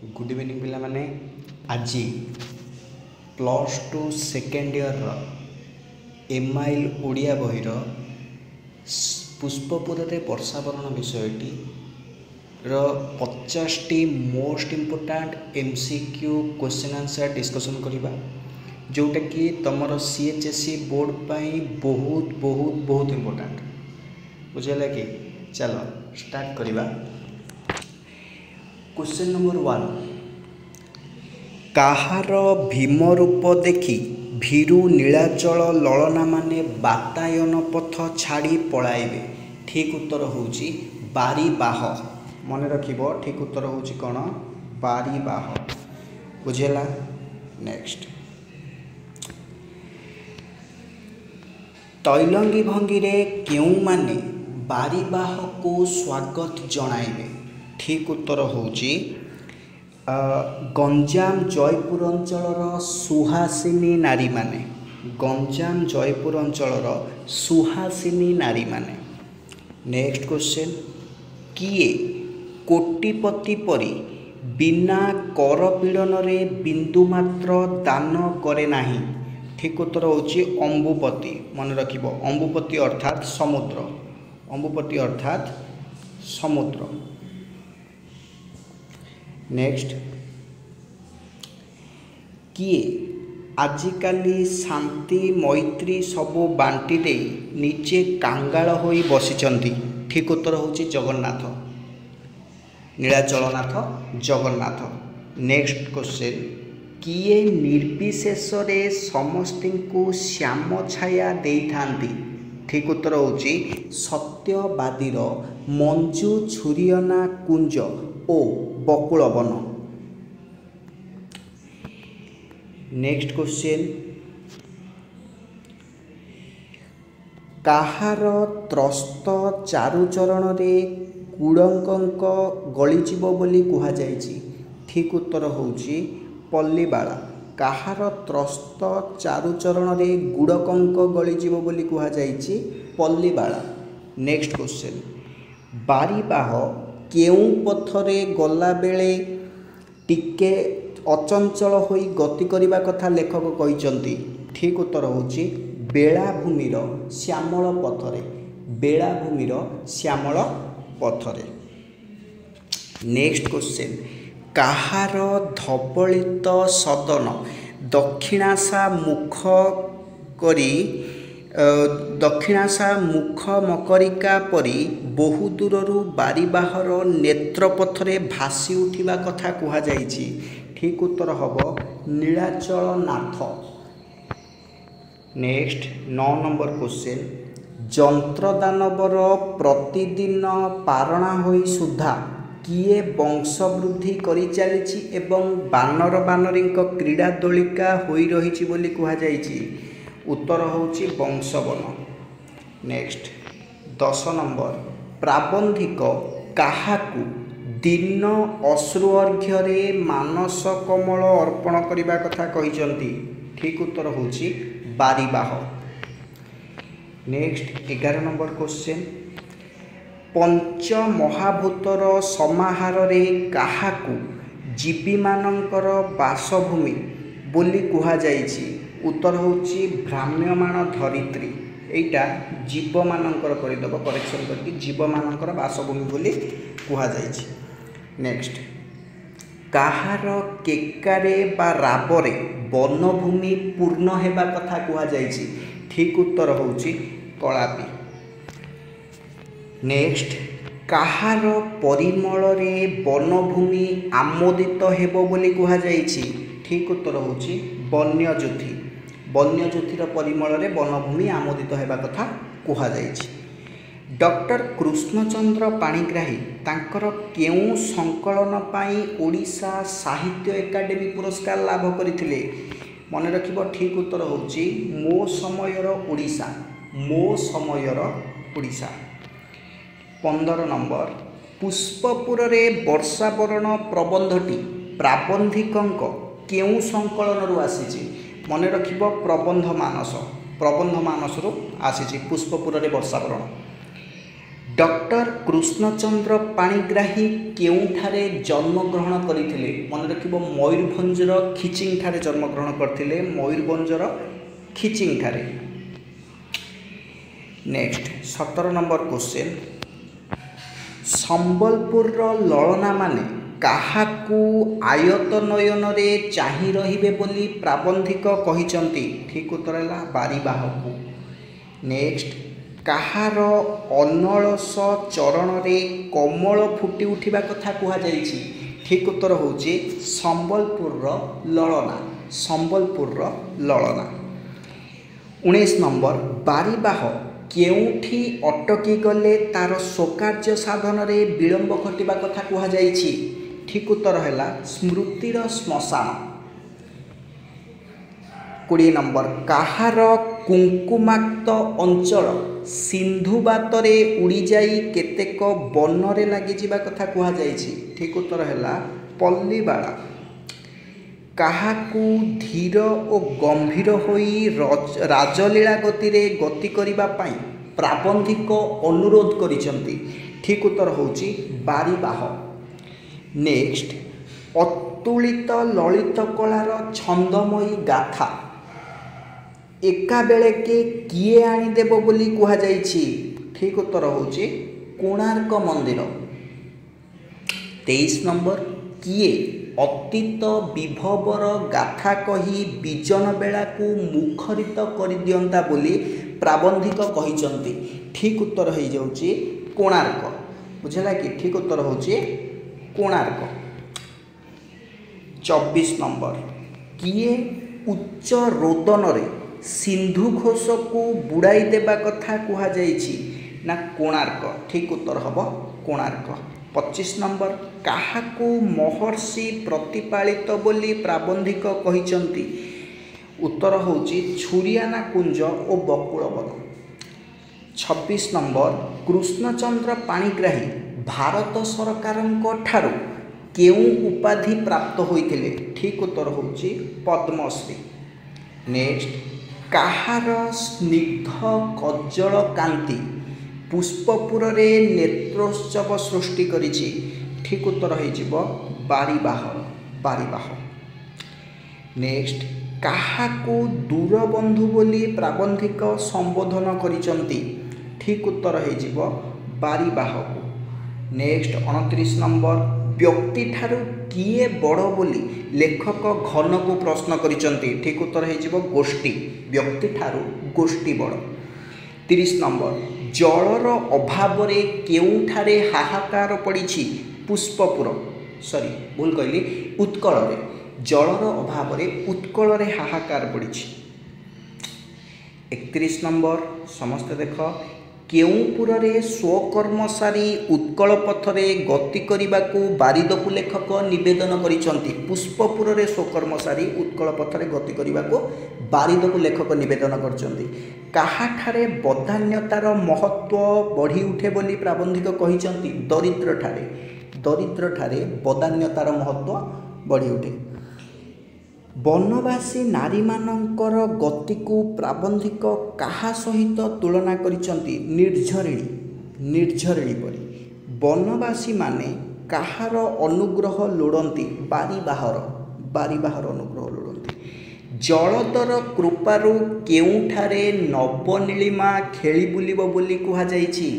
Good evening पिला माने आज +2 सेकेंड इयर एमआईएल ओडिया बहिर पुष्पपुर वर्षावरण विषयटी 50टी most important MCQ question answer discussion करवा जोटा कि तुम सीएचएससी बोर्ड पाई बहुत बहुत बहुत इम्पोर्टाट बुझेगा कि चलो स्टार्ट करवा। क्वेश्चन नंबर 1 काहार भीम रूप देखी भीरु नीलाचल ललना माने बातायन पथ छाड़ी पलाइबे। ठीक उत्तर होउची बारीबाह। मन रखिबो ठीक उत्तर होउची कोन बारीबाह। बुझेला। नेक्स्ट तैलंगी भंगी रे केउ माने बारीबाह को स्वागत जणाइबे। ठीक उत्तर होउची गंजाम जयपुर अंचलर सुहासिनी नारी माने। गंजाम जयपुर अंचलर सुहासिनी नारी माने। नेक्स्ट क्वेश्चन किए कोटिपति परी बिना कर पीड़न रे बिंदु मात्र दान करे नाही। ठीक उत्तर होउची अंबुपति। मन रखिबो अंबुपति अर्थात समुद्र। अंबुपति अर्थात समुद्र। नेक्स्ट किए आजिकाली शांति मैत्री सबू बांटी दे निजे कांगाल होई बसिचंती। ठीक उत्तर होउची जगन्नाथ। नीलाचलनाथ जगन्नाथ। नेक्स्ट क्वेश्चन किए निर्विशेष रे समस्तिंकु श्याम छाया देइथांती। ठीक उत्तर होउची सत्यवादीर मंजू छुरियना कुंज ओ बकुल वन। नेक्स्ट क्वेश्चन काहार त्रस्त चारुचरण रे कुड़ंक गलीजीव बोली कुहा जायछि। ठीक उत्तर होउची पल्लीबाला। काहार त्रस्त चारुचरण रे गुड़कंक गलीजीव बोली कुहा जायछि पल्लीबाला। नेक्स्ट क्वेश्चन बारीबाह केउं पथरे गला बेले टिके अचंचल होई गति करिबा कथा लेखक कहिचंती। ठीक उत्तर होउची बेलाभूमिर श्यामल पथरे। बेलाभूमिर श्यामल पथरे। नेक्स्ट क्वेश्चन काहार धवलित सदन दक्षिणाशा मुख करी दक्षिणाशा मुख मकरिका परी बहु दूररू बारीबाहर नेत्रपथरे भासी उठिबा कथा कुहा जाइछि। ठीक उत्तर हबो नीलाचल नाथ। नेक्स्ट 9 नंबर क्वेश्चन जंत्रदानवर प्रतिदिन पारणा होई सुधा किए वंश वृद्धि करि चलिछि एवं बानर बानरींक क्रीड़ा दोलिका होई रहिछि बोली कुहा जाइछि। उत्तर होउची वंशवन। नेक्स्ट 10 नंबर प्राबंधिक काहाकू दिन अश्रु अर्घ्य मानस कमल अर्पण करने कथा कहिचंती। ठीक उत्तर होउची बारीबाह। नेक्स्ट 11 नंबर क्वेश्चन पंच महाभूतर समाहार रे काहाकू जीवी मानकर बासभूमि बोली कुहा जाइछि। उत्तर होउची भ्राम्यमाण धरित्री। एटा जीव मानकर करदब करेक्शन करके जीव मानकर बासभूमि बोली कुहा जाइछि। नेक्स्ट काहार केकारे बा राबरे वनभूमि पूर्ण हेबा कथा कुहा जाइछि। ठीक उत्तर होउची कलापी। नेक्स्ट काहार परिमल रे वनभूमि आमोदित हेबो बोली कुहा जाइछि। ठीक उत्तर होउची वन्यज्योति। वन्यज्योतिर परिमल रे वनभूमि आमोदित हेबा कथा कुहा जाइछि। डॉक्टर कृष्णचंद्र पाणिग्राही तांकर केउं संकलन पाई ओडिशा साहित्य एकाडेमी पुरस्कार लाभ करथिले। मन रखिबो ठीक उत्तर होउची मो समयर ओडिशा। मो समयर ओडिशा। 15 नंबर पुष्पपुर रे वर्षावरण प्रबंधटी प्राबंधिकंक केउं संकलन रु आसीची। मन रखिबो प्रबंध मानस। प्रबंध मानस रु आसीची पुष्पपुर रे वर्षावरण। डॉक्टर कृष्णचंद्र पाणिग्राही केउठारे जन्मग्रहण करथिले मन रखिबो मयूरभंजर खिचिंग ठारे जन्मग्रहण करथिले मयूरभंजर खिचिंग ठारे। नेक्स्ट 17 नंबर क्वेश्चन संबलपुर ललना माने काहाकू आयत नयन रे चाहि रहिबे बोली प्राबंधिक कहिचंती ठीक उत्तर है बारीबाहकू। नेक्स्ट कहार अनलस चरण रे कमल फुटी उठिबा कथा कुहा जाइछि ठीक उत्तर होउछि संबलपुर ललना संबलपुर ललना। 19 नंबर बारीबाह केउठी अटकी गले तार स्वकार्य साधन रे विलंब घटिबा कथा कुहा जाइछि ठीक उत्तर है स्मृतिर श्मशान। 20 नंबर कहार कुंकुमाक्त अंचल सिंधुबातरे उड़ी जाई केतेक बनरे लागि जिबा कथा कुहा जाइछि ठीक उत्तर है पल्लीबाड़ा। काहाकू धीर और गंभीर होई राजलीला गति रे गति करिबा पाई प्राबंधिक अनुरोध करिसंती ठीक उत्तर होउछि बारीबाह। नेक्स्ट अतुलित ललित कलार छंदमयी गाथा एका बेले के किए आनी देबो बोली कुहा जाइछि ठीक उत्तर होउछि कोणार्क मंदिर। 23 नंबर किए अतीत विभवर गाथा कही विजन बेला को मुखरित कर दियंता बोली प्राबंधिक कहिचंती ठीक उत्तर हो जाउछि कोणार्क बुझला कि ठीक उत्तर होउछि कोणार्क। 24 नंबर किए उच्च रोदन रे सिंधु घोष को बुड़ाई देबा कथा कुहा जाइछि ना कोणार्क ठीक उत्तर हबो कोणार्क। 25 नंबर काहाकू महर्षि प्रतिपालित बोली प्राबंधिक कहिचंती उत्तर होउछि छुरियाना कुंज और बकुल वन। 26 नंबर कृष्णचंद्र पाणिग्राही भारत सरकार ठारू केउ उपाधि प्राप्त होइतिले ठीक उत्तर होउछि पद्मश्री। नेक्स्ट काहार स्निग्ध कज्जल कांति पुष्पपुर रे नेत्रोत्सव सृष्टि करिछि ठीक उत्तर हो बारीबाह बारीबाह। नेक्स्ट काहाकू दूरबंधु बोली प्राबंधिक संबोधन करिसंती ठीक उत्तर हो बारीबाह को। नेक्स्ट 29 नंबर व्यक्ति ठारू किए बड़ बोली लेखक घन को प्रश्न करिसंती ठीक उत्तर हो गोष्ठी व्यक्ति ठारू गोष्ठी बड़। 30 नंबर जलर अभाव रे केउठारे हाहाकार पड़िछि पुष्पपुर सॉरी भूल कहली उत्कल रे जलर अभाव रे उत्कल रे हाहाकार पड़िछि। 31 नंबर समस्त देख केउपुर रे स्वकर्मचारी उत्कल पथरे गति करिबाकू बारिदकू लेखक निवेदन करिसंती पुष्पपुर रे स्वकर्मचारी उत्कल पथरे गति करिबाकू बारिदकू लेखक निवेदन करचंती। काहाठारे बदान्यतार महत्व बढ़ी उठे बोली प्राबंधिक कहिसंती दरिद्र ठारे बदान्यतार महत्व बढ़ी उठे। बनवासी नारी मानकर गति को प्राबंधिक काहा सहित तुलना करिसंती निर्झरिणी परी बनवासी माने काहार अनुग्रह लोड़ंती बारीबाहर अनुग्रह लोड़ंती। जलदर कृपारू केउठारे नवनीलिमा खेली बुलिब बोली कुहा जाइछि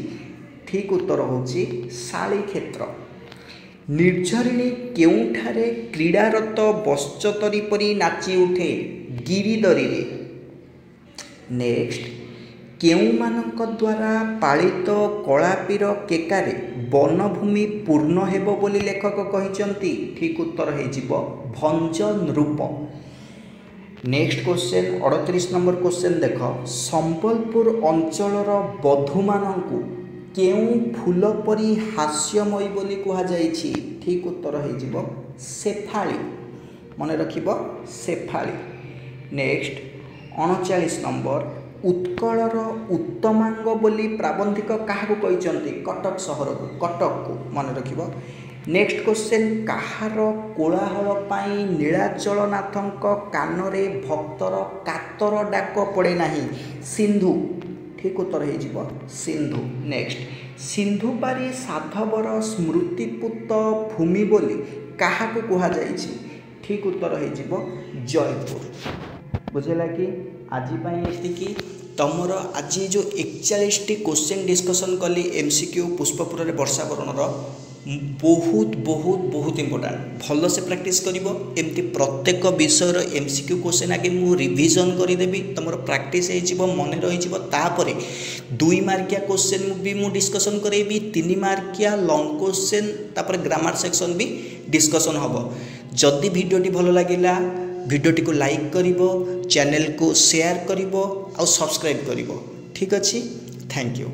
ठीक उत्तर होउछि शाली क्षेत्र। निर्झरिणी केउठारे क्रीड़ारत बश्चतरी परी नाची उठे गिरिदरी रे। नेक्स्ट केउमानक द्वारा पालित कलापीर केकारे वनभूमि पूर्ण हेबो बोली लेखक कहिसंती ठीक उत्तर हेजिबो भंज नृप। नेक्स्ट क्वेश्चन 38 नंबर क्वेश्चन देख संबलपुर अंचलर बधूमानंकु केउ फूल परी हास्यमयी बोली कुहा जाइछि ठीक उत्तर हेजिबो शेफाली मन रखिबो शेफाली। नेक्स्ट 39 नंबर उत्कलर उत्तमांग बोली प्राबंधिक काहाकू कहिसंती कटक सहर को कटक को मन रखिबो। नेक्स्ट क्वेश्चन काहार कोलाहल पाई नीलाचलनाथंक कानरे भक्तर कातर डाक पड़े नाही सिंधु ठीक उत्तर हेजिबो सिंधु। नेक्स्ट सिंधुपारी साधवर स्मृतिपूत भूमि बोली क्या कहुई ठीक उत्तर हो जयपुर बुझेगा कि आज ये तुमर आज जो 41टी क्वेश्चन डिस्कसन कली एमसीक्यू पुष्पपुर वर्षावरण बहुत बहुत बहुत इंपोर्टाट भल से प्रैक्टिस करिवो एमती प्रत्येक विषयर एमसीक्यू क्वेश्चन आगे मु रिवीजन करदेवी तुम प्रैक्टिस हो मन रही तापर 2 मार्किया क्वेश्चन भी मु डिस्कसन करेबी 3 मार्किया लॉन्ग क्वेश्चन तापर ग्रामर सेक्शन भी डिस्कसन हम जदि वीडियोटी भल लगिला वीडियोटी को लाइक करिवो चैनल को शेयर करिवो और सब्सक्राइब करिवो ठीक अच्छे थैंक यू।